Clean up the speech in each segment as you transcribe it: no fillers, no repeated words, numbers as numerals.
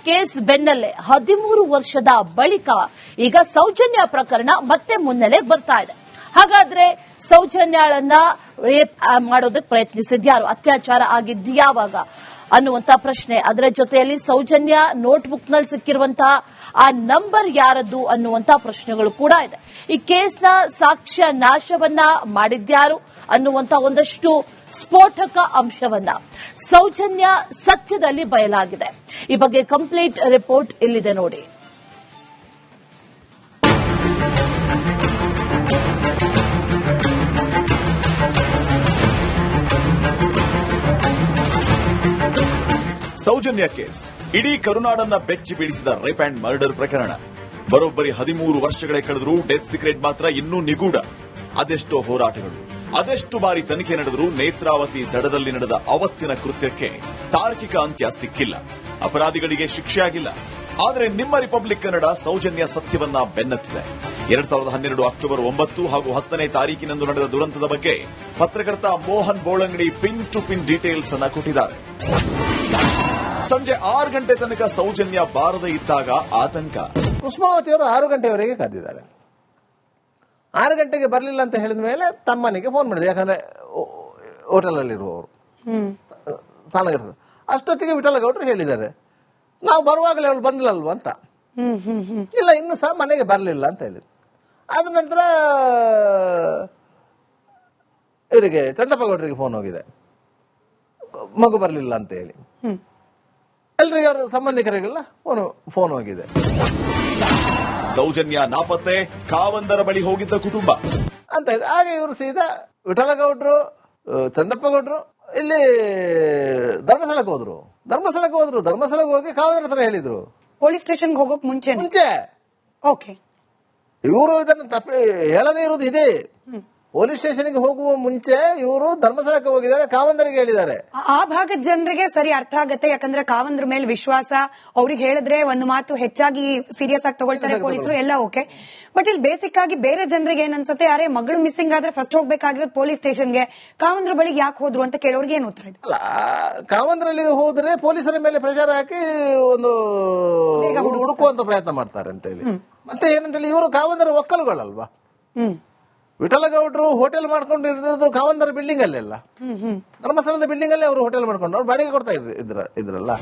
Case ಬೆನ್ನಲ್ಲೇ 13 ವರ್ಷದ ಬಳಿಕ ಈಗ ಸೌಜನ್ಯ ಪ್ರಕರಣ ಮತ್ತೆ ಮುನ್ನೆಲೆಗೆ ಬರ್ತಾ ಇದೆ. ಹಾಗಾದ್ರೆ ಸೌಜನ್ಯಾಳನ್ನ ರೇಪ್ ಮಾಡೋದಕ್ಕೆ ಪ್ರಯತ್ನಿಸಿದ್ಯಾರು, ಅತ್ಯಾಚಾರ ಆಗಿದ್ಯಾವಾಗ ಅನ್ನುವಂತ ಪ್ರಶ್ನೆ, ಅದರ ಜೊತೆಯಲ್ಲಿ ಸೌಜನ್ಯ ನೋಟ್ಬುಕ್ ನಲ್ಲಿ ಸಿಕ್ಕಿರುವಂತಹ ಆ ನಂಬರ್ ಯಾರದ್ದು ಅನ್ನುವಂತ ಪ್ರಶ್ನೆಗಳು ಕೂಡ ಇದೆ. ಈ ಕೇಸ್ನ ಸಾಕ್ಷ್ಯ ನಾಶವನ್ನ ಮಾಡಿದ್ಯಾರು ಅನ್ನುವಂತ ಒಂದಷ್ಟು ಸ್ಫೋಟಕ ಅಂಶವನ್ನ ಸೌಜನ್ಯ ಸತ್ಯದಲ್ಲಿ ಬಯಲಾಗಿದೆ. ಈ ಬಗ್ಗೆ ಕಂಪ್ಲೀಟ್ ರಿಪೋರ್ಟ್ ಇಲ್ಲಿದೆ ನೋಡಿ. ಸೌಜನ್ಯ ಕೇಸ್ ಇಡೀ ಕರುನಾಡನ್ನ ಬೆಚ್ಚಿ ಬೀಳಿಸಿದ ರೇಪ್ ಅಂಡ್ ಮರ್ಡರ್ ಪ್ರಕರಣ. ಬರೋಬ್ಬರಿ 13 ವರ್ಷಗಳೇ ಕಳೆದರೂ ಡೆತ್ ಸೀಕ್ರೆಟ್ ಮಾತ್ರ ಇನ್ನೂ ನಿಗೂಢ. ಅದೆಷ್ಟೋ ಹೋರಾಟಗಳು, ಅದೆಷ್ಟು ಬಾರಿ ತನಿಖೆ ನಡೆದರೂ ನೇತ್ರಾವತಿ ದಡದಲ್ಲಿ ನಡೆದ ಅವತ್ತಿನ ಕೃತ್ಯಕ್ಕೆ ತಾರ್ಕಿಕ ಅಂತ್ಯ ಸಿಕ್ಕಿಲ್ಲ, ಅಪರಾಧಿಗಳಿಗೆ ಶಿಕ್ಷೆ ಆಗಿಲ್ಲ. ಆದರೆ ನಿಮ್ಮ ರಿಪಬ್ಲಿಕ್ ಕನ್ನಡ ಸೌಜನ್ಯ ಸತ್ಯವನ್ನ ಬೆನ್ನತ್ತಿದೆ. 2012 ಅಕ್ಟೋಬರ್ 9 ಹಾಗೂ 10ನೇ ತಾರೀಕಿನಂದು ನಡೆದ ದುರಂತದ ಬಗ್ಗೆ ಪತ್ರಕರ್ತ Mohan Bolangadi pin to pin details ಅನ್ನ ಕೊಟ್ಟಿದ್ದಾರೆ. ಸಂಜೆ 6 ಗಂಟೆ ತನಕ ಸೌಜನ್ಯ ಬಾರದೆ ಇದ್ದಾಗ ಆತಂಕ. ಕುಸುಮಾವತಿಯವರು 6 ಗಂಟೆವರೆಗೆ ಕಾದಿದ್ದಾರೆ. 6 ಗಂಟೆಗೆ ಬರಲಿಲ್ಲ ಅಂತ ಹೇಳಿದ ಮೇಲೆ ತಮ್ಮನಿಗೆ ಫೋನ್ ಮಾಡಿದೆ. ಯಾಕಂದ್ರೆ ಹೋಟೆಲ್ ಅಲ್ಲಿರುವವರು ಸ್ನಾನಗಟ್ಟರು. ಅಷ್ಟೊತ್ತಿಗೆ ವಿಠಲಗೌಡರು ಹೇಳಿದ್ದಾರೆ, ನಾವು ಬರುವಾಗಲೇ ಅವಳು ಬಂದಿಲ್ಲಲ್ವ ಅಂತ. ಇಲ್ಲ, ಇನ್ನು ಸಹ ಮನೆಗೆ ಬರಲಿಲ್ಲ ಅಂತ ಹೇಳಿದ್ರು. ಆದ ನಂತರ ಇವರಿಗೆ ಚಂದಪ್ಪ ಗೌಡರಿಗೆ ಫೋನ್ ಹೋಗಿದೆ, ಮಗು ಬರಲಿಲ್ಲ ಅಂತ ಹೇಳಿ. ಎಲ್ರಿಗೆ ಅವರ ಸಂಬಂಧಿಕರಿಗೆಲ್ಲ ಫೋನ್ ಹೋಗಿದೆ. ಸೌಜನ್ಯ ನಾಪತ್ತೆ, ಕಾವಂದರ ಬಳಿ ಹೋಗಿದ್ದ ಕುಟುಂಬ ಅಂತ ಇದೆ. ಹಾಗೆ ಇವರು ಸೀದಾ ವಿಠಲಗೌಡರು, ಚಂದಪ್ಪ ಗೌಡರು ಇಲ್ಲಿ ಧರ್ಮಸ್ಥಳಕ್ಕೆ ಹೋದ್ರು. ಧರ್ಮಸ್ಥಳಕ್ಕೆ ಹೋಗಿ ಕಾವಂದರ ಹತ್ರ ಹೇಳಿದ್ರು, ಪೊಲೀಸ್ ಸ್ಟೇಷನ್ಗೆ ಹೋಗೋಕ್ ಮುಂಚೆ ಓಕೆ. ಇವರು ಇದನ್ನು ಹೇಳದೇ ಇರುವುದು ಇದೆ. ಪೊಲೀಸ್ ಸ್ಟೇಷನ್ಗೆ ಹೋಗುವ ಮುಂಚೆ ಇವರು ಧರ್ಮಸ್ಥಳಕ್ಕೆ ಹೋಗಿದ್ದಾರೆ, ಕಾವಂದರಿಗೆ ಹೇಳಿದ್ದಾರೆ. ಆ ಭಾಗದ ಜನರಿಗೆ ಸರಿ ಅರ್ಥ ಆಗತ್ತೆ, ಯಾಕಂದ್ರೆ ಕಾವಂದ್ರ ಮೇಲೆ ವಿಶ್ವಾಸ, ಅವ್ರಿಗೆ ಹೇಳಿದ್ರೆ ಒಂದು ಮಾತು ಹೆಚ್ಚಾಗಿ ಸೀರಿಯಸ್ ಆಗಿ ತಗೊಳ್ತಾರೆ ಪೊಲೀಸರು, ಎಲ್ಲ ಓಕೆ. ಬಟ್ ಇಲ್ಲಿ ಬೇಸಿಕ್ ಆಗಿ ಬೇರೆ ಜನರಿಗೆ ಏನ್ ಅನ್ಸುತ್ತೆ, ಅರೆ ಮಗಳು ಮಿಸ್ಸಿಂಗ್ ಆದ್ರೆ ಫಸ್ಟ್ ಹೋಗ್ಬೇಕಾಗಿರೋದು ಪೊಲೀಸ್ ಸ್ಟೇಷನ್ಗೆ, ಕಾವಂದ್ರ ಬಳಿಗೆ ಯಾಕೆ ಹೋದ್ರು ಅಂತ ಕೇಳೋರ್ಗೆ ಏನ್ ಉತ್ತರ ಇದೆ? ಅಲ್ಲ, ಕಾವಂದ್ರಲ್ಲಿ ಹೋದ್ರೆ ಪೊಲೀಸರ ಮೇಲೆ ಪ್ರೆಷರ್ ಹಾಕಿ ಒಂದು ಹುಡುಕುವಂತ ಪ್ರಯತ್ನ ಮಾಡ್ತಾರೆ ಅಂತ ಹೇಳಿ. ಮತ್ತೆ ಏನಂತ ಹೇಳಿ, ಇವರು ಕಾವಂದರ ಒಕ್ಕಲುಗಳಲ್ವಾ. ವಿಠಲಗೌಡರು ಹೋಟೆಲ್ ಮಾಡ್ಕೊಂಡಿರೋದು ಕಾವಂದರ ಬಿಲ್ಡಿಂಗ್ ಅಲ್ಲೆಲ್ಲ, ಧರ್ಮಸ್ಥಳದ ಬಿಲ್ಡಿಂಗ್ ಅಲ್ಲೇ ಅವರು ಹೋಟೆಲ್ ಮಾಡ್ಕೊಂಡು ಅವ್ರು ಬಾಡಿಗೆ ಕೊಡ್ತಾ ಇದ್ರಲ್ಲ.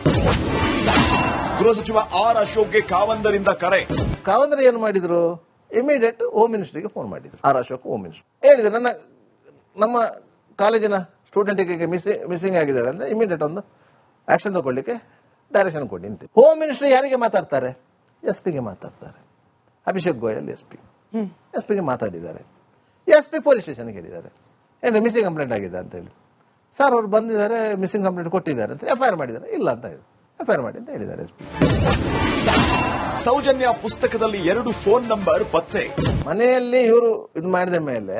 ಗೃಹ ಸಚಿವ ಆರ್ ಅಶೋಕ್ಗೆ ಕಾವಂದರಿಂದ ಕರೆ. ಕಾವಂದರ ಏನು ಮಾಡಿದ್ರು, ಇಮಿಡಿಯೇಟ್ ಹೋಮ್ ಮಿನಿಸ್ಟರ್ಗೆ ಫೋನ್ ಮಾಡಿದ್ರು. ಆರ್ ಅಶೋಕ್ ಹೋಮ್ ಮಿನಿಸ್ಟರ್ ಹೇಳಿದ್ರು, ನಮ್ಮ ಕಾಲೇಜಿನ ಸ್ಟೂಡೆಂಟ್ಗೆ ಮಿಸ್ಸಿಂಗ್ ಆಗಿದ್ದಾರೆ ಅಂದ್ರೆ ಇಮಿಡಿಯೇಟ್ ಒಂದು ಆಕ್ಷನ್ ತಗೊಳ್ಳಿಕ್ಕೆ ಡೈರೆಕ್ಷನ್ ಕೊಡಿ ಅಂತ. ಹೋಮ್ ಮಿನಿಸ್ಟರ್ ಯಾರಿಗೆ ಮಾತಾಡ್ತಾರೆ? SP ಗೆ ಮಾತಾಡ್ತಾರೆ. ಅಭಿಷೇಕ್ ಗೋಯಲ್ SP ಗೆ ಮಾತಾಡಿದ್ದಾರೆ. SP ಪೊಲೀಸ್ ಸ್ಟೇಷನ್ಗೆ ಹೇಳಿದ್ದಾರೆ, ಏನು ಮಿಸ್ಸಿಂಗ್ ಕಂಪ್ಲೇಂಟ್ ಆಗಿದೆ ಅಂತ ಹೇಳಿ. ಸರ್ ಅವ್ರು ಬಂದಿದ್ದಾರೆ, ಮಿಸ್ಸಿಂಗ್ ಕಂಪ್ಲೇಂಟ್ ಕೊಟ್ಟಿದ್ದಾರೆ ಅಂತ. FIR ಮಾಡಿದ್ದಾರೆ? ಇಲ್ಲ ಅಂತ ಹೇಳಿ FIR ಮಾಡಿ ಅಂತ ಹೇಳಿದ್ದಾರೆ SP. ಸೌಜನ್ಯ ಪುಸ್ತಕದಲ್ಲಿ 2 ಫೋನ್ ನಂಬರ್ ಪತ್ತೆ. ಮನೆಯಲ್ಲಿ ಇವರು ಇದು ಮಾಡಿದ ಮೇಲೆ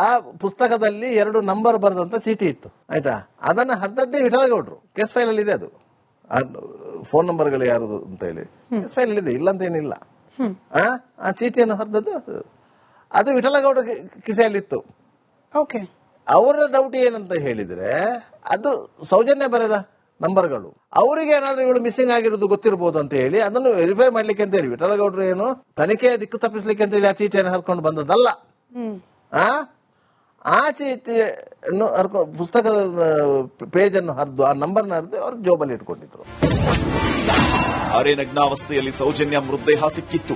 ಆ ಪುಸ್ತಕದಲ್ಲಿ 2 ನಂಬರ್ ಬರೆದಂತ ಚೀಟಿ ಇತ್ತು, ಆಯ್ತಾ. ಅದನ್ನ ಹದ್ದದ್ದೇ ವಿಠಲಗೌಡರು ಕೇಸ್ ಫೈಲ್ ಅಲ್ಲಿ ಇದೆ. ಅದು ಫೋನ್ ನಂಬರ್ಗಳು ಯಾರು ಅಂತ ಹೇಳಿ ಕೇಸ್ ಫೈಲ್ ಅಲ್ಲಿ ಇದೆ, ಇಲ್ಲ ಅಂತ ಏನಿಲ್ಲ. ಆ ಚೀಟಿಯನ್ನು ಹರಿದದ್ದು ಅದು ವಿಠಲಗೌಡ ಕಿಸೆಯಲ್ಲಿತ್ತು. ಅವರ ಡೌಟ್ ಏನಂತ ಹೇಳಿದ್ರೆ, ಅದು ಸೌಜನ್ಯ ಬರೆದ ನಂಬರ್ಗಳು. ಅವರಿಗೆ ಏನಾದ್ರೂ ಇವಳು ಮಿಸ್ಸಿಂಗ್ ಆಗಿರೋದು ಗೊತ್ತಿರಬಹುದು ಅಂತ ಹೇಳಿ ಅದನ್ನು ವೆರಿಫೈ ಮಾಡ್ಲಿಕ್ಕೆ ಅಂತ ಹೇಳಿ ವಿಠಲಗೌಡರು ಏನು ತನಿಖೆಯ ದಿಕ್ಕು ತಪ್ಪಿಸ್ಲಿಕ್ಕೆ ಅಂತ ಹೇಳಿ ಆ ಚೀಟಿಯನ್ನು ಹರ್ಕೊಂಡು ಬಂದದಲ್ಲ. ಆ ಚೀಟಿಯನ್ನು ಪುಸ್ತಕದ ಪೇಜ್ ಅನ್ನು ಹರಿದು ಆ ನಂಬರ್ನ ಹರಿದು ಅವ್ರ ಜೋಬಲ್ಲಿ ಇಟ್ಕೊಂಡಿದ್ರು. ಅರೆ ನಗ್ನಾವಸ್ಥೆಯಲ್ಲಿ ಸೌಜನ್ಯ ಮೃತದೇಹ ಸಿಕ್ಕಿತ್ತು.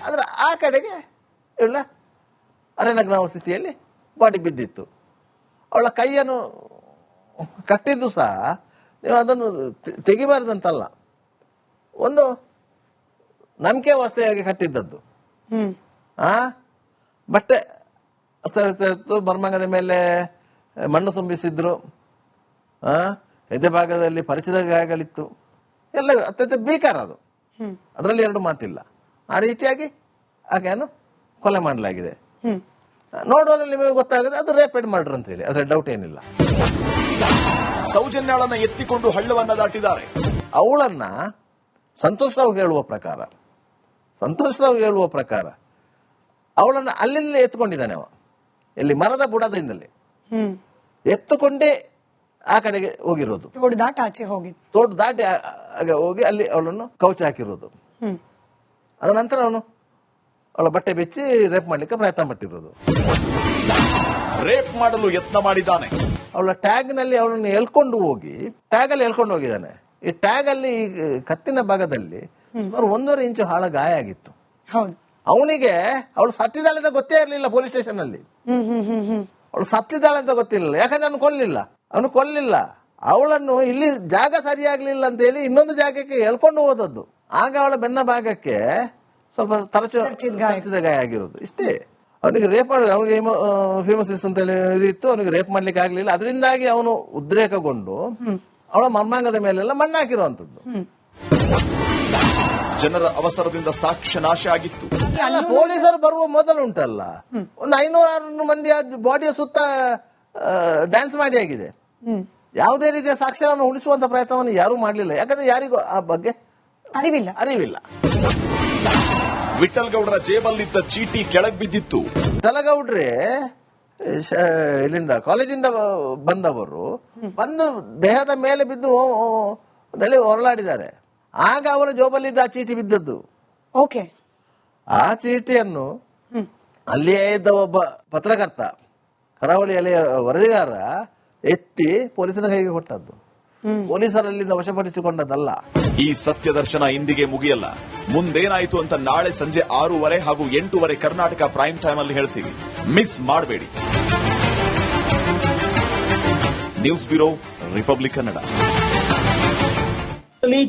ಆದ್ರೆ ಆ ಕಡೆಗೆ ಇವಳ ಅರೆ ನಗ್ನಾವಸ್ಥೆಯಲ್ಲಿ ಬಾಡಿ ಬಿದ್ದಿತ್ತು. ಅವಳ ಕೈಯನ್ನು ಕಟ್ಟಿದ್ದು ಸಹ ನೀವು ಅದನ್ನು ತೆಗಿಬಾರ್ದಂತಲ್ಲ, ಒಂದು ನಂಬಿಕೆ ವಾಸ್ತೆಯಾಗಿ ಕಟ್ಟಿದ್ದದ್ದು. ಬಟ್ಟೆ ಅಸ್ತವ್ಯಸ್ತ, ಮರ್ಮಂಗದ ಮೇಲೆ ಮಣ್ಣು ತುಂಬಿಸಿದ್ರು, ಎದೆ ಭಾಗದಲ್ಲಿ ಪರಿಚಿತ ಗಾಯಗಳಿತ್ತು, ಎಲ್ಲ ಅತ್ಯಂತ ಭೀಕರ ಅದು, ಅದರಲ್ಲಿ 2 ಮಾತಿಲ್ಲ. ಆ ರೀತಿಯಾಗಿ ಆಕೆಯನ್ನು ಕೊಲೆ ಮಾಡಲಾಗಿದೆ. ನೋಡುವಾಗಲೇ ನಿಮಗೆ ಗೊತ್ತಾಗುತ್ತೆ ಅದು ರೇಪ್ ಅಂಡ್ ಮರ್ಡರ್ ಅಂತ ಹೇಳಿ, ಅದರ ಡೌಟ್ ಏನಿಲ್ಲ. ಸೌಜನ್ಯಾಳನ್ನ ಎತ್ತಿಕೊಂಡು ಹಳ್ಳವನ್ನ ದಾಟಿದ್ದಾರೆ. ಅವಳನ್ನ ಸಂತೋಷ್ ರಾವ್ ಹೇಳುವ ಪ್ರಕಾರ ಅವಳನ್ನ ಅಲ್ಲಿಂದಲೇ ಎತ್ಕೊಂಡಿದ್ದಾನೆ ಅವ, ಇಲ್ಲಿ ಮರದ ಬುಡದಿಂದಲೇ ಎತ್ತುಕೊಂಡೇ ಆ ಕಡೆಗೆ ಹೋಗಿರೋದು, ತೋಡು ದಾಟ ಆಚೆ ಹೋಗಿದ್ದು, ತೋಟ ದಾಟಿ ಹೋಗಿ ಅಲ್ಲಿ ಅವಳನ್ನು ಕೌಚ ಹಾಕಿರೋದು. ಅದ ನಂತರ ಅವನು ಅವಳ ಬಟ್ಟೆ ಬೆಚ್ಚಿ ರೇಪ್ ಮಾಡ್ಲಿಕ್ಕೆ ಪ್ರಯತ್ನ ಪಟ್ಟಿರೋದು. ರೇಪ್ ಮಾಡಲು ಯತ್ನ ಮಾಡಿದ್ದಾನೆ. ಅವಳ ಟ್ಯಾಗ್ ನಲ್ಲಿ ಅವಳನ್ನು ಎಳ್ಕೊಂಡು ಹೋಗಿ ಟ್ಯಾಗ್ ಅಲ್ಲಿ ಎಳ್ಕೊಂಡು ಹೋಗಿದ್ದಾನೆ. ಈ ಟ್ಯಾಗ್ ಅಲ್ಲಿ ಕತ್ತಿನ ಭಾಗದಲ್ಲಿ 1.5 ಇಂಚು ಹಾಳ ಗಾಯ ಆಗಿತ್ತು. ಹೌದು. ಅವನಿಗೆ ಅವಳು ಸತ್ತಿದ್ದಾಳೆ ಅಂತ ಗೊತ್ತೇ ಇರಲಿಲ್ಲ. ಪೊಲೀಸ್ ಸ್ಟೇಷನ್ ಅಲ್ಲಿ ಅವಳು ಸತ್ತಿದ್ದಾಳೆ ಅಂತ ಗೊತ್ತಿರಲಿಲ್ಲ, ಯಾಕಂದ್ರೆ ಅವನು ಕೊಲ್ಲಿಲ್ಲ. ಅವಳನ್ನು ಇಲ್ಲಿ ಜಾಗ ಸರಿಯಾಗ್ಲಿಲ್ಲ ಅಂತ ಹೇಳಿ ಇನ್ನೊಂದು ಜಾಗಕ್ಕೆ ಎಳ್ಕೊಂಡು ಹೋದದ್ದು. ಆಗ ಅವಳ ಬೆನ್ನ ಭಾಗಕ್ಕೆ ಸ್ವಲ್ಪ ತರಚಿದ ಗಾಯ ಆಗಿರೋದು, ಇಷ್ಟೇ. ಅವನಿಗೆ ರೇಪ್ ಅವನಿಗೆ ಫೇಮಸಿಸ್ ಅಂತ ಹೇಳಿ ಇದಿತ್ತು, ಅವನಿಗೆ ರೇಪ್ ಮಾಡ್ಲಿಕ್ಕೆ ಆಗ್ಲಿಲ್ಲ. ಅದರಿಂದಾಗಿ ಅವನು ಉದ್ರೇಕಗೊಂಡು ಅವಳ ಮರ್ಮಾಂಗದ ಮೇಲೆಲ್ಲ ಮಣ್ಣು ಹಾಕಿರುವಂತದ್ದು. ಜನರ ಅವಸರದಿಂದ ಸಾಕ್ಷ್ಯ ನಾಶ ಆಗಿತ್ತು. ಪೊಲೀಸರು ಬರುವ ಮೊದಲು ಉಂಟಲ್ಲ, ಒಂದು 500-600 ಮಂದಿ ಬಾಡಿಯ ಸುತ್ತ ಡ್ಯಾನ್ಸ್ ಮಾಡಿ ಆಗಿದೆ. ಯಾವುದೇ ರೀತಿಯ ಸಾಕ್ಷ್ಯವನ್ನು ಉಳಿಸುವಂತ ಪ್ರಯತ್ನವನ್ನು ಯಾರೂ ಮಾಡಲಿಲ್ಲ, ಯಾಕಂದ್ರೆ ಯಾರಿಗೂ ಆ ಬಗ್ಗೆ ಅರಿವಿಲ್ಲ. ವಿಠಲ್ ಗೌಡರ ಜೇಬಲ್ಲಿದ್ದ ಚೀಟಿ ಕೆಳಗ್ ಬಿದ್ದಿತ್ತು. ತಲಗೌಡ್ರೆ ಇಲ್ಲಿಂದ ಕಾಲೇಜಿಂದ ಬಂದವರು ಬಂದು ದೇಹದ ಮೇಲೆ ಬಿದ್ದು ಹೊರಳಾಡಿದ್ದಾರೆ. ಆಗ ಅವರ ಜೋಬಲ್ಲಿದ್ದ ಆ ಚೀಟಿ ಬಿದ್ದದ್ದು. ಓಕೆ. ಆ ಚೀಟಿಯನ್ನು ಅಲ್ಲಿಯೇ ಇದ್ದ ಒಬ್ಬ ಪತ್ರಕರ್ತ, ಕರಾವಳಿಯಲ್ಲಿ ವರದಿಗಾರ ಎತ್ತಿ ಪೊಲೀಸರ ಕೈಗೆ ಕೊಟ್ಟದ್ದು. ಪೊಲೀಸರಲ್ಲಿಂದ ವಶಪಡಿಸಿಕೊಂಡದ್ದಲ್ಲ. ಈ ಸತ್ಯ ದರ್ಶನ ಇಂದಿಗೆ ಮುಗಿಯಲ್ಲ. ಮುಂದೇನಾಯಿತು ಅಂತ ನಾಳೆ ಸಂಜೆ 6:30 ಹಾಗೂ 8:30 ಕರ್ನಾಟಕ ಪ್ರೈಮ್ ಟೈಮ್ ಅಲ್ಲಿ ಹೇಳ್ತೀವಿ, ಮಿಸ್ ಮಾಡಬೇಡಿ. News bureau, republic Kannada.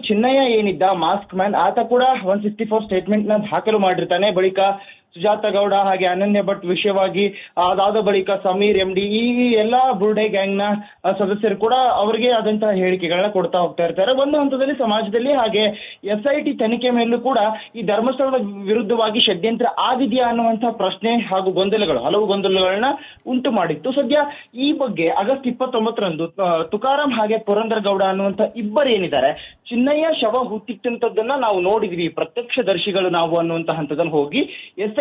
Chinnayya ಏನಿದ್ದ ಮಾಸ್ಕ್ ಮ್ಯಾನ್, ಆತ ಕೂಡ 164 ಸ್ಟೇಟ್ಮೆಂಟ್ ನ ದಾಖಲು ಮಾಡಿರ್ತಾನೆ. ಬಳಿಕ ಸುಜಾತ ಗೌಡ ಹಾಗೆ ಅನನ್ಯ ಭಟ್ ವಿಷಯವಾಗಿ ಅದಾದ ಬಳಿಕ ಸಮೀರ್ MD ಈ ಎಲ್ಲಾ ಬುರ್ಡೆ ಗ್ಯಾಂಗ್ ನ ಸದಸ್ಯರು ಕೂಡ ಅವರಿಗೆ ಆದಂತಹ ಹೇಳಿಕೆಗಳನ್ನ ಕೊಡ್ತಾ ಹೋಗ್ತಾ ಇರ್ತಾರೆ. ಒಂದು ಹಂತದಲ್ಲಿ ಸಮಾಜದಲ್ಲಿ ಹಾಗೆ SIT ತನಿಖೆ ಮೇಲೂ ಕೂಡ ಈ ಧರ್ಮಸ್ಥಳದ ವಿರುದ್ಧವಾಗಿ ಷಡ್ಯಂತ್ರ ಆಗಿದೆಯಾ ಅನ್ನುವಂತಹ ಪ್ರಶ್ನೆ ಹಾಗೂ ಹಲವು ಗೊಂದಲಗಳನ್ನ ಉಂಟು ಮಾಡಿತ್ತು. ಸದ್ಯ ಈ ಬಗ್ಗೆ ಆಗಸ್ಟ್ 29ರಂದು ತುಕಾರಾಂ ಹಾಗೆ ಪುರಂದರ್ ಗೌಡ ಅನ್ನುವಂತ ಇಬ್ಬರು ಏನಿದ್ದಾರೆ, ಚಿನ್ನಯ್ಯ ಶವ ಹುಟ್ಟಿಟ್ಟಂತದ್ದನ್ನ ನಾವು ನೋಡಿದ್ವಿ, ಪ್ರತ್ಯಕ್ಷದರ್ಶಿಗಳು ನಾವು ಅನ್ನುವಂತ ಹಂತದಲ್ಲಿ ಹೋಗಿ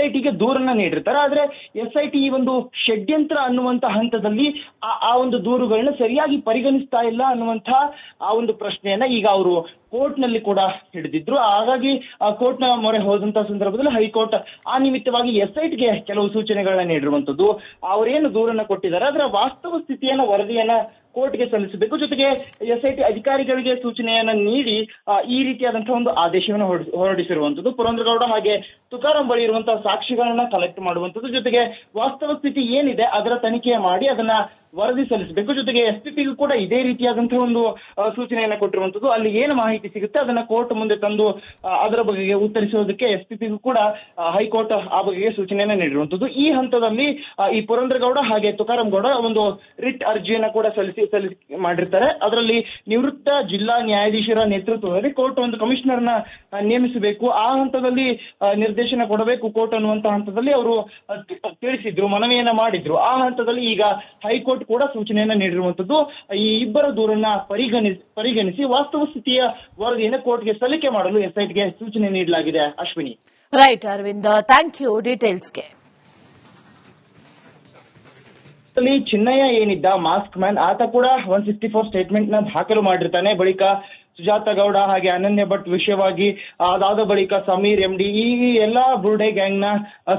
SITಗೆ ದೂರನ್ನ ನೀಡಿರ್ತಾರೆ. ಆದ್ರೆ SIT ಈ ಒಂದು ಷಡ್ಯಂತ್ರ ಅನ್ನುವಂತ ಹಂತದಲ್ಲಿ ಆ ಒಂದು ದೂರುಗಳನ್ನ ಸರಿಯಾಗಿ ಪರಿಗಣಿಸ್ತಾ ಇಲ್ಲ ಅನ್ನುವಂತ ಆ ಒಂದು ಪ್ರಶ್ನೆಯನ್ನ ಈಗ ಅವರು ಕೋರ್ಟ್ ನಲ್ಲಿ ಕೂಡ ಹಿಡಿದಿದ್ರು. ಹಾಗಾಗಿ ಕೋರ್ಟ್ ನ ಮೊರೆ ಹೋದಂತಹ ಸಂದರ್ಭದಲ್ಲಿ ಹೈಕೋರ್ಟ್ ಆ ನಿಮಿತ್ತವಾಗಿ SITಗೆ ಕೆಲವು ಸೂಚನೆಗಳನ್ನ ನೀಡಿರುವಂತದ್ದು. ಅವರೇನು ದೂರನ್ನ ಕೊಟ್ಟಿದ್ದಾರೆ ಅದರ ವಾಸ್ತವ ಸ್ಥಿತಿಯನ್ನ ವರದಿಯನ್ನ ಕೋರ್ಟ್ಗೆ ಸಲ್ಲಿಸಬೇಕು. ಜೊತೆಗೆ SIT ಅಧಿಕಾರಿಗಳಿಗೆ ಸೂಚನೆಯನ್ನ ನೀಡಿ ಈ ರೀತಿಯಾದಂತಹ ಒಂದು ಆದೇಶವನ್ನು ಹೊರಡಿಸಿರುವಂತದ್ದು. ಪುರಂದರಗೌಡ ಹಾಗೆ ತುಕಾರಾಂ ಬಳಿ ಇರುವಂತಹ ಸಾಕ್ಷಿಗಳನ್ನ ಕಲೆಕ್ಟ್ ಮಾಡುವಂತದ್ದು, ಜೊತೆಗೆ ವಾಸ್ತವ ಸ್ಥಿತಿ ಏನಿದೆ ಅದರ ತನಿಖೆ ಮಾಡಿ ಅದನ್ನ ವರದಿ ಸಲ್ಲಿಸಬೇಕು. ಜೊತೆಗೆ SPPಗೂ ಕೂಡ ಇದೇ ರೀತಿಯಾದಂತಹ ಒಂದು ಸೂಚನೆಯನ್ನ ಕೊಟ್ಟಿರುವಂತದ್ದು. ಅಲ್ಲಿ ಏನು ಮಾಹಿತಿ ಸಿಗುತ್ತೆ ಅದನ್ನ ಕೋರ್ಟ್ ಮುಂದೆ ತಂದು ಅದರ ಬಗೆಗೆ ಉತ್ತರಿಸುವುದಕ್ಕೆ SPPಗೂ ಕೂಡ ಹೈಕೋರ್ಟ್ ಆ ಬಗೆಗೆ ಸೂಚನೆಯನ್ನ ನೀಡಿರುವಂತದ್ದು. ಈ ಹಂತದಲ್ಲಿ ಈ ಪುರಂದರಗೌಡ ಹಾಗೆ ತುಕಾರಾಂ ಗೌಡ ಒಂದು ರಿಟ್ ಅರ್ಜಿಯನ್ನ ಕೂಡ ಸಲ್ಲಿಸಿ ಮಾಡಿರ್ತಾರೆ. ಅದರಲ್ಲಿ ನಿವೃತ್ತ ಜಿಲ್ಲಾ ನ್ಯಾಯಾಧೀಶರ ನೇತೃತ್ವದಲ್ಲಿ ಕೋರ್ಟ್ ಒಂದು ಕಮಿಷನರ್ ನ ನೇಮಿಸಬೇಕು, ಆ ಹಂತದಲ್ಲಿ ನಿರ್ದೇಶನ ಕೊಡಬೇಕು ಕೋರ್ಟ್ ಅನ್ನುವಂತ ಹಂತದಲ್ಲಿ ಅವರು ತಿಳಿಸಿದ್ರು, ಮನವಿಯನ್ನ ಮಾಡಿದ್ರು. ಆ ಹಂತದಲ್ಲಿ ಈಗ ಹೈಕೋರ್ಟ್ ಕೂಡ ಸೂಚನೆಯನ್ನ ನೀಡಿರುವಂತದ್ದು. ಈ ಇಬ್ಬರ ದೂರನ್ನ ಪರಿಗಣಿಸಿ ವಾಸ್ತವ ಸ್ಥಿತಿಯ ವರದಿಯನ್ನು ಕೋರ್ಟ್ಗೆ ಸಲ್ಲಿಕೆ ಮಾಡಲು SITಗೆ ಸೂಚನೆ ನೀಡಲಾಗಿದೆ. Ashwini. Right Arvind, thank you ಡೀಟೇಲ್ಸ್ಗೆ. ಚಿನ್ನಯ್ಯ ಏನಿದ್ದ ಮಾಸ್ಕ್ ಮ್ಯಾನ್, ಆತ ಕೂಡ 164 ಸ್ಟೇಟ್ಮೆಂಟ್ ನ ದಾಖಲು ಮಾಡಿರ್ತಾನೆ. ಬಳಿಕ ಸುಜಾತ ಗೌಡ ಹಾಗೆ ಅನನ್ಯ ಭಟ್ ವಿಷಯವಾಗಿ ಅದಾದ ಬಳಿಕ ಸಮೀರ್ MD ಈ ಎಲ್ಲಾ ಬುರ್ಡೆ ಗ್ಯಾಂಗ್ ನ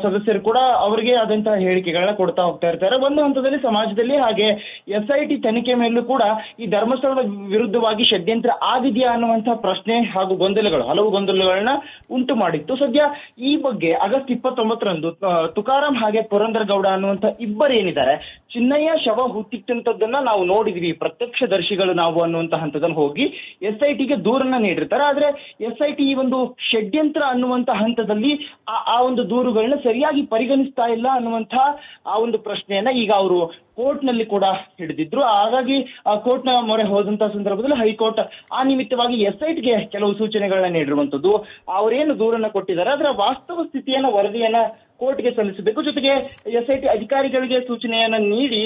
ಸದಸ್ಯರು ಕೂಡ ಅವರಿಗೆ ಆದಂತಹ ಹೇಳಿಕೆಗಳನ್ನ ಕೊಡ್ತಾ ಹೋಗ್ತಾ ಇರ್ತಾರೆ. ಒಂದು ಹಂತದಲ್ಲಿ ಸಮಾಜದಲ್ಲಿ ಹಾಗೆ SIT ತನಿಖೆ ಮೇಲೂ ಕೂಡ ಈ ಧರ್ಮಸ್ಥಳದ ವಿರುದ್ಧವಾಗಿ ಷಡ್ಯಂತ್ರ ಆಗಿದೆಯಾ ಅನ್ನುವಂತಹ ಪ್ರಶ್ನೆ ಹಾಗೂ ಹಲವು ಗೊಂದಲಗಳನ್ನ ಉಂಟು ಮಾಡಿತ್ತು. ಸದ್ಯ ಈ ಬಗ್ಗೆ ಆಗಸ್ಟ್ 29ರಂದು ತುಕಾರಾಂ ಹಾಗೆ ಪುರಂದರ್ ಗೌಡ ಅನ್ನುವಂತ ಇಬ್ಬರು ಏನಿದ್ದಾರೆ, ಚಿನ್ನಯ್ಯ ಶವ ಹುಟ್ಟಿಟ್ಟಂತದ್ದನ್ನ ನಾವು ನೋಡಿದ್ವಿ, ಪ್ರತ್ಯಕ್ಷದರ್ಶಿಗಳು ನಾವು ಅನ್ನುವಂತ ಹಂತದಲ್ಲಿ ಹೋಗಿ SITಗೆ ದೂರನ್ನ ನೀಡಿರ್ತಾರೆ. ಆದ್ರೆ SIT ಈ ಒಂದು ಷಡ್ಯಂತ್ರ ಅನ್ನುವಂತ ಹಂತದಲ್ಲಿ ಆ ಒಂದು ದೂರುಗಳನ್ನ ಸರಿಯಾಗಿ ಪರಿಗಣಿಸ್ತಾ ಇಲ್ಲ ಅನ್ನುವಂತ ಆ ಒಂದು ಪ್ರಶ್ನೆಯನ್ನ ಈಗ ಅವರು ಕೋರ್ಟ್ ನಲ್ಲಿ ಕೂಡ ಹಿಡಿದಿದ್ರು. ಹಾಗಾಗಿ ಕೋರ್ಟ್ ನ ಮೊರೆ ಹೋದಂತಹ ಸಂದರ್ಭದಲ್ಲಿ ಹೈಕೋರ್ಟ್ ಆ ನಿಮಿತ್ತವಾಗಿ SITಗೆ ಕೆಲವು ಸೂಚನೆಗಳನ್ನ ನೀಡಿರುವಂತದ್ದು. ಅವರೇನು ದೂರನ್ನ ಕೊಟ್ಟಿದ್ದಾರೆ ಅದರ ವಾಸ್ತವ ಸ್ಥಿತಿಯನ್ನ ವರದಿಯನ್ನ ಕೋರ್ಟ್ಗೆ ಸಲ್ಲಿಸಬೇಕು. ಜೊತೆಗೆ ಎಸ್ಐಟಿ ಅಧಿಕಾರಿಗಳಿಗೆ ಸೂಚನೆಯನ್ನ ನೀಡಿ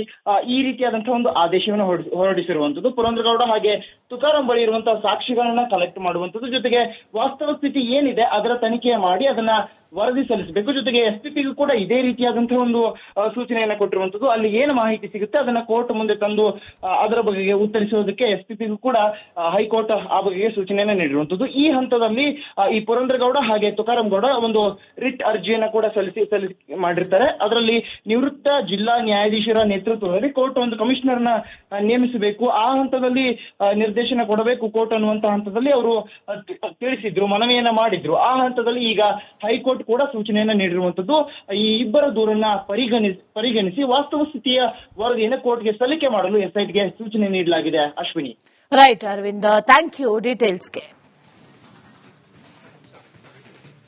ಈ ರೀತಿಯಾದಂತಹ ಒಂದು ಆದೇಶವನ್ನು ಹೊರಡಿಸಿರುವಂತದ್ದು. ಪುರಂದ್ರಗೌಡ ಹಾಗೆ ತುಕಾರಾಂ ಬಳಿ ಇರುವಂತಹ ಸಾಕ್ಷಿಗಳನ್ನ ಕಲೆಕ್ಟ್ ಮಾಡುವಂತದ್ದು, ಜೊತೆಗೆ ವಾಸ್ತವ ಸ್ಥಿತಿ ಏನಿದೆ ಅದರ ತನಿಖೆ ಮಾಡಿ ಅದನ್ನ ವರದಿ ಸಲ್ಲಿಸಬೇಕು. ಜೊತೆಗೆ ಎಸ್ಪಿಪಿಗೂ ಕೂಡ ಇದೇ ರೀತಿಯಾದಂತಹ ಒಂದು ಸೂಚನೆಯನ್ನ ಕೊಟ್ಟಿರುವಂತದ್ದು. ಅಲ್ಲಿ ಏನು ಮಾಹಿತಿ ಸಿಗುತ್ತೆ ಅದನ್ನ ಕೋರ್ಟ್ ಮುಂದೆ ತಂದು ಅದರ ಬಗೆಗೆ ಉತ್ತರಿಸುವುದಕ್ಕೆ ಎಸ್ಪಿಪಿಗೂ ಕೂಡ ಹೈಕೋರ್ಟ್ ಆ ಬಗೆಗೆ ಸೂಚನೆಯನ್ನ ನೀಡಿರುವಂತದ್ದು. ಈ ಹಂತದಲ್ಲಿ ಈ ಪುರಂದ್ರಗೌಡ ಹಾಗೆ ತುಕಾರಾಂ ಗೌಡ ಒಂದು ರಿಟ್ ಅರ್ಜಿಯನ್ನ ಕೂಡ ಸಲ್ಲಿಸಿ ಮಾಡಿರ್ತಾರೆ. ಅದರಲ್ಲಿ ನಿವೃತ್ತ ಜಿಲ್ಲಾ ನ್ಯಾಯಾಧೀಶರ ನೇತೃತ್ವದಲ್ಲಿ ಕೋರ್ಟ್ ಒಂದು ಕಮಿಷನರ್ ನ ನೇಮಿಸಬೇಕು, ಆ ಹಂತದಲ್ಲಿ ನಿರ್ದೇಶನ ಕೊಡಬೇಕು ಕೋರ್ಟ್ ಅನ್ನುವಂತ ಹಂತದಲ್ಲಿ ಅವರು ತಿಳಿಸಿದ್ರು, ಮನವಿಯನ್ನ ಮಾಡಿದ್ರು. ಆ ಹಂತದಲ್ಲಿ ಈಗ ಹೈಕೋರ್ಟ್ ಕೂಡ ಸೂಚನೆಯನ್ನ ನೀಡಿರುವಂತದ್ದು. ಈ ಇಬ್ಬರ ದೂರನ್ನ ಪರಿಗಣಿಸಿ ವಾಸ್ತವ ಸ್ಥಿತಿಯ ವರದಿಯನ್ನು ಕೋರ್ಟ್ಗೆ ಸಲ್ಲಿಕೆ ಮಾಡಲು ಎಸ್ಐಟಿಗೆ ಸೂಚನೆ ನೀಡಲಾಗಿದೆ. Ashwini. Right Arvind, thank you ಡೀಟೇಲ್ಸ್ಗೆ.